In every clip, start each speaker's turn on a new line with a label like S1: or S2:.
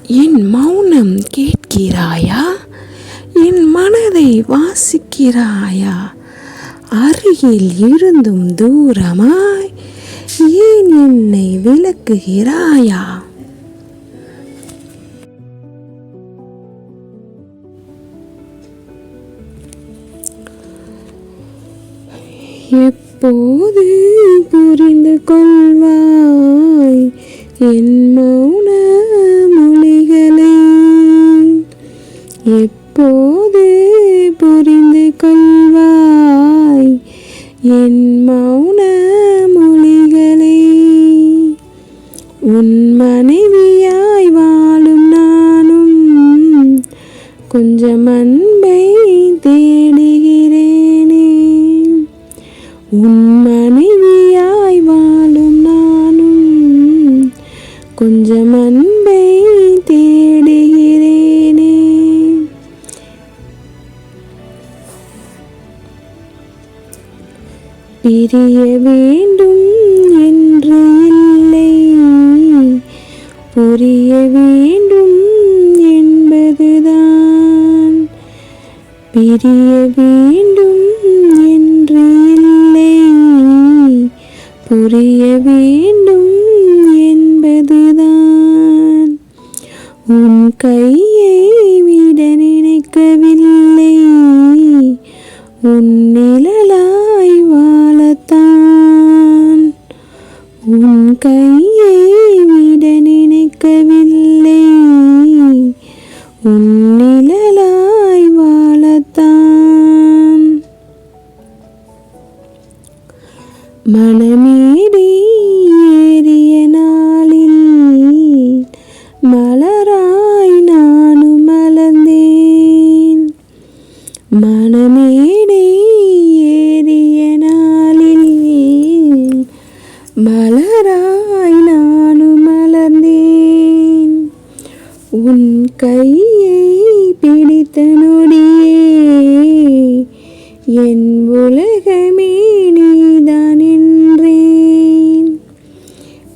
S1: என் மௌனம் கேட்கிறாயா? என் மனதை வாசிக்கிறாயா? அருகில் இருந்தும் தூரமாய் ஏன் என்னை விலக்குகிறாயா? எப்போது புரிந்து கொள்வாய் என் மௌன மொழிகளை? எப்போது புரிந்து கொள்வாய் என் மௌன மொழிகளை? உன் மனைவியாய் வாழும் நானும் கொஞ்சம் அன்பை தேடுகிறேனே. உன் மனைவியாய் வாழும் நானும் கொஞ்சம் அன்பை தேடுகிறேனே. பிரிய வேண்டும் என்று இல்லை, புரிய வேண்டும் என்பதுதான். பிரிய வேண்டும் என்று இல்லை, புரிய வேண்டும் என்பதுதான். உன் கையை விட நினைக்கவில்லை, உன் நிழலாய் வாழத்தான். உன் கையை விட நினைக்கவில்லை, உன் நிழலாய் வாழத்தான். மனமேடி ஏறிய நாளில் மலராய் நானும் மலர்ந்தேன். மனமேடி ஏறிய நாளில் மலராய் நானும் மலர்ந்தேன். உன் கையை பிடித்த நொடியே என் உலகமே நீதான் என்றேன்.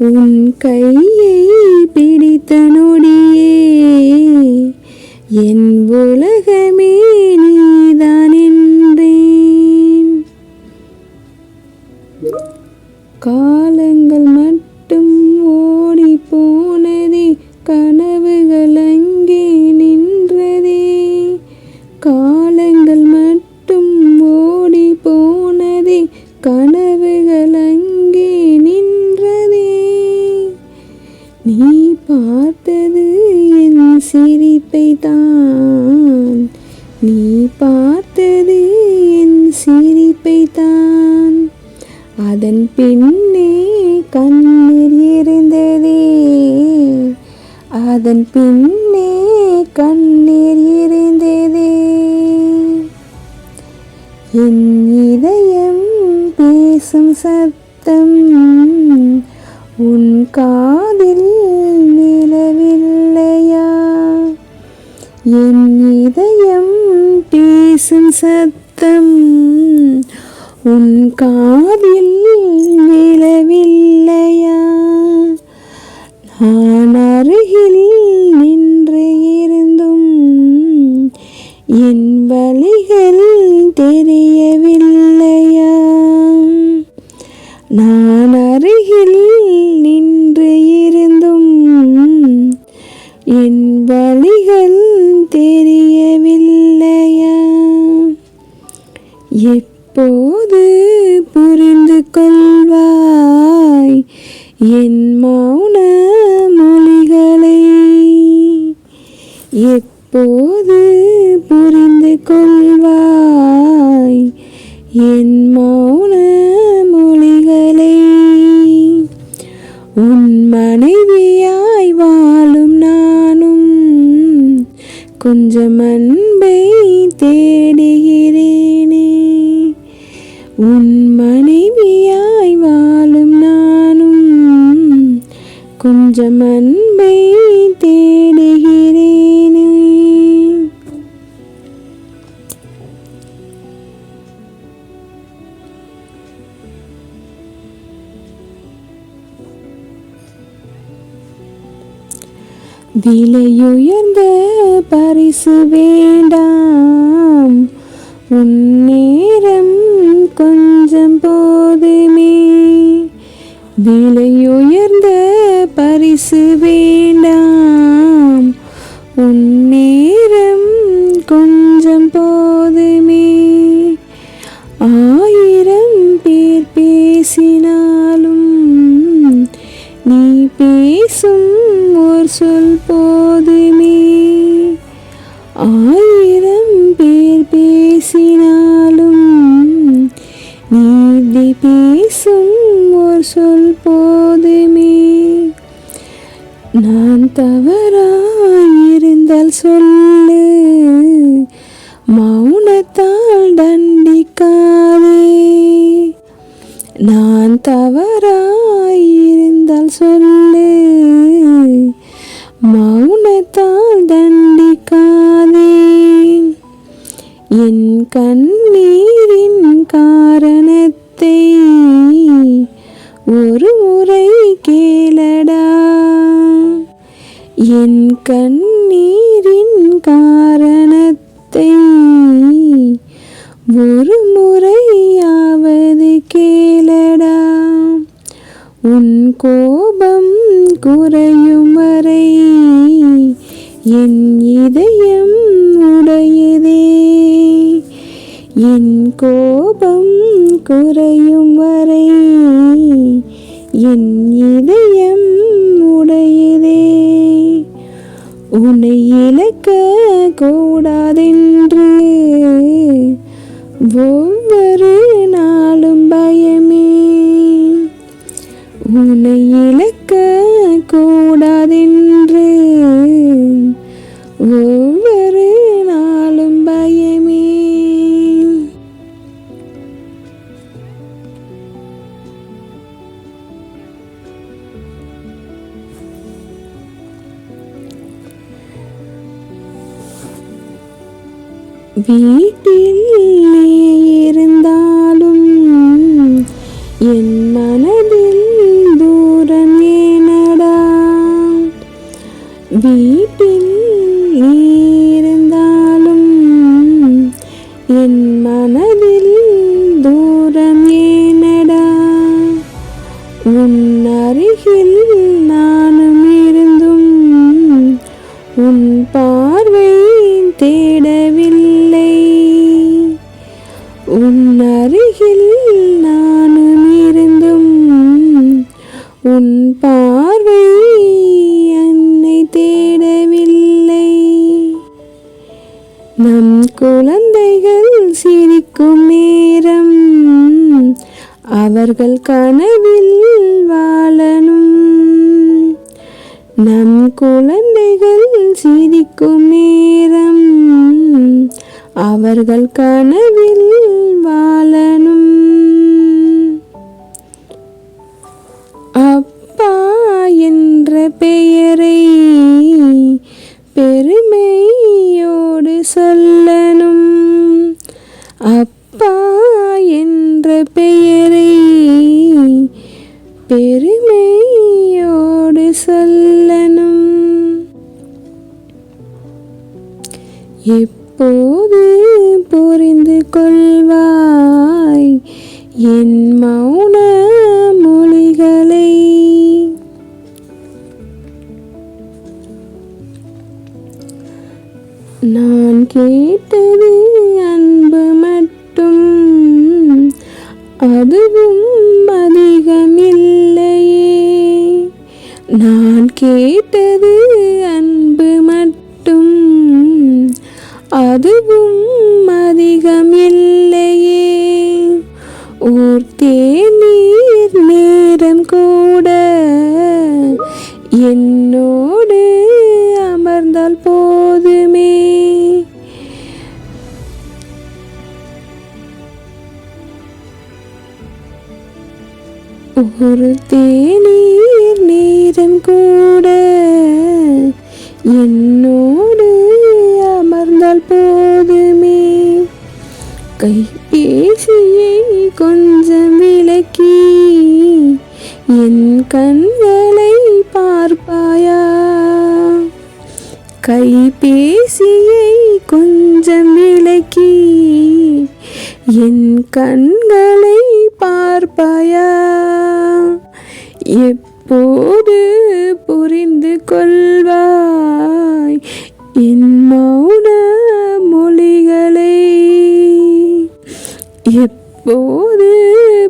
S1: உன் கையை பிடித்த நொடியே என் உலகமே நீதான் என்றேன். காலங்கள் மட்டும் ஓடி போனதே, கனவுகள் அங்கே நின்றதே. காலங்கள் மட்டும் ஓடி போனதே, கனவுகள் அங்கே நின்றதே. நீ பார்த்தது என் சிரிப்பை தான், நீ பார்த்தது என் சிரிப்பை தான். அதன் பின்னே கண்ணீர் இருந்ததே, அதன் பின்னே கண்ணீர் இருந்ததே. என் இதயம் பேசும் சத்தம் உன் காதில் விழவில்லையா? என் இதயம் பேசும் சத்தம் உன் காதில் விழவில்லையா? நான் அருகில் நின்று இருந்தும் என் வலிகள் தெரியவில்லையா? நான் அருகில் நின்று இருந்தும் என் வலிகள் தெரியவில்லையா? எப்போது புரிந்து கொள்வாய் என் மௌன மொழிகளை? எப்போது புரிந்து கொள்வாய் என் மௌன மொழிகளை? உன் மனைவியாய் வாழும் நானும் கொஞ்சம் அன்பை தேடுகிறேனே. உன் மனைவியாய் வாழும் நானும் கொஞ்சம் அன்பை தேடுகிறேனே. விலையுயர்ந்த பரிசு வேண்டாம், உன் நேரம் கொஞ்சம் போதுமே. விலையுயர்ந்த பரிசு வேண்டாம், உன் நேரம் கொஞ்சம் போதுமே. 1000 பேர் பேசினாலும் நீ பேசும் ஒரு சொல் போதுமே. 1000 பேர் பேசினாலும் நீ பேசும் ஒரு சொல் போதுமே. நான் தவறாயிருந்தால் சொல்லு, மௌனத்தால் தண்டிக்காதே. நான் தவறாயிருந்தால் சொல்லு, மௌனத்தால் தண்டிக்காதே. என் கண்ணீரின் காரணத்தை ஒரு முறை கேளடா. என் கண்ணீரின் காரணத்தை ஒரு முறையாவது கேளடா. உன் கோபம் குறையும் வரை என் இதயம் உடையதே. என் கோபம் குறையும் வரை என் இதயம் உடையதே. உன்னை இழக்க கூடாதென்று ஒவ்வொரு நாளும் பயமே. உன்னை இழக்க கூடாதென்று ஒவ்வொரு நாளும் பயமே. வீட்டில் நீ இருந்தாலும் என் மனதில் தூரம் ஏனடா. வீட்டில் நீ இருந்தாலும் என் மனதில் தூரம் ஏனடா. உன் அருகில் நானும் இருந்தும் உன் பார்வை தேடவில்லை. உன் அருகில் நானும் இருந்தும் உன் பார்வை என்னை தேடவில்லை. நம் குழந்தைகள் சிரிக்கும் நேரம் அவர்கள் கனவில் வாழணும். நம் குழந்தைகள் சிரிக்கும் நேரம் அவர்கள் கனவில் வாழணும். அப்பா என்ற பெயரை பெருமையோடு சொல்லணும். அப்பா என்ற பெயரை பெருமையோடு சொல்லணும். எப்போது புரிந்து கொள்வாய் என் மௌன மொழிகளை? நான் கேட்டது அன்பு மட்டும், அதுவும் அதிகமில்லையே. நான் கேட்டது அன்பு மட்டும், அதுவும் அதிகமில்லையே. ஓர் தேநீர் நேரம் கூட என்னோடு அமர்ந்தால் போதுமே. ஒரு தேநீர் நேரம் கூட என்னோடு அமர்ந்தால் போதுமே. கைபேசியை கொஞ்சம் விலக்கி என் கண்களை பார்ப்பாயா? கைபேசியை கொஞ்சம் விலக்கி என் கண்களை பார்ப்பாயா? எப்போது புரிந்து கொள்வாய் என் மௌன மொழிகளை? எப்போது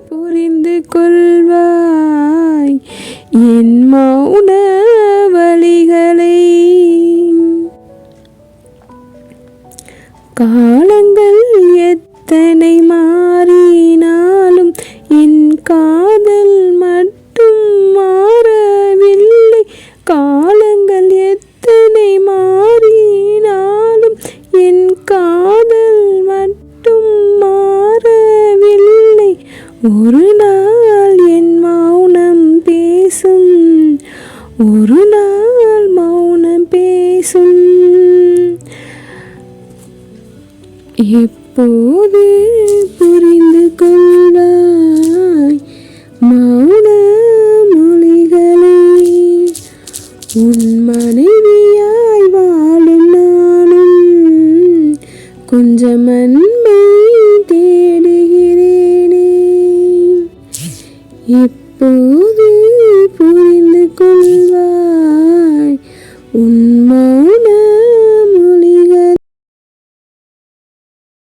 S1: புரிந்து கொள்வாய் என் மௌன வழிகளை? காலங்கள் எத்தனை மாறினாலும் என் காதல் மட்டும் மாறவில்லை. காலங்கள் எத்தனை மாறினாலும் என் காதல் மட்டும் மாறவில்லை. ஒரு நாள் என் மௌனம் பேசும், ஒரு நாள் மௌனம் பேசும். எப்போது புரிந்து கொள்வாய் மௌன மொழிகளை? உன் மனைவியாய் வாழும் நானும் கொஞ்சம் அன்பை தேடுகிறேனே. எப்போது புரிந்து கொள்வாய் உன் மௌன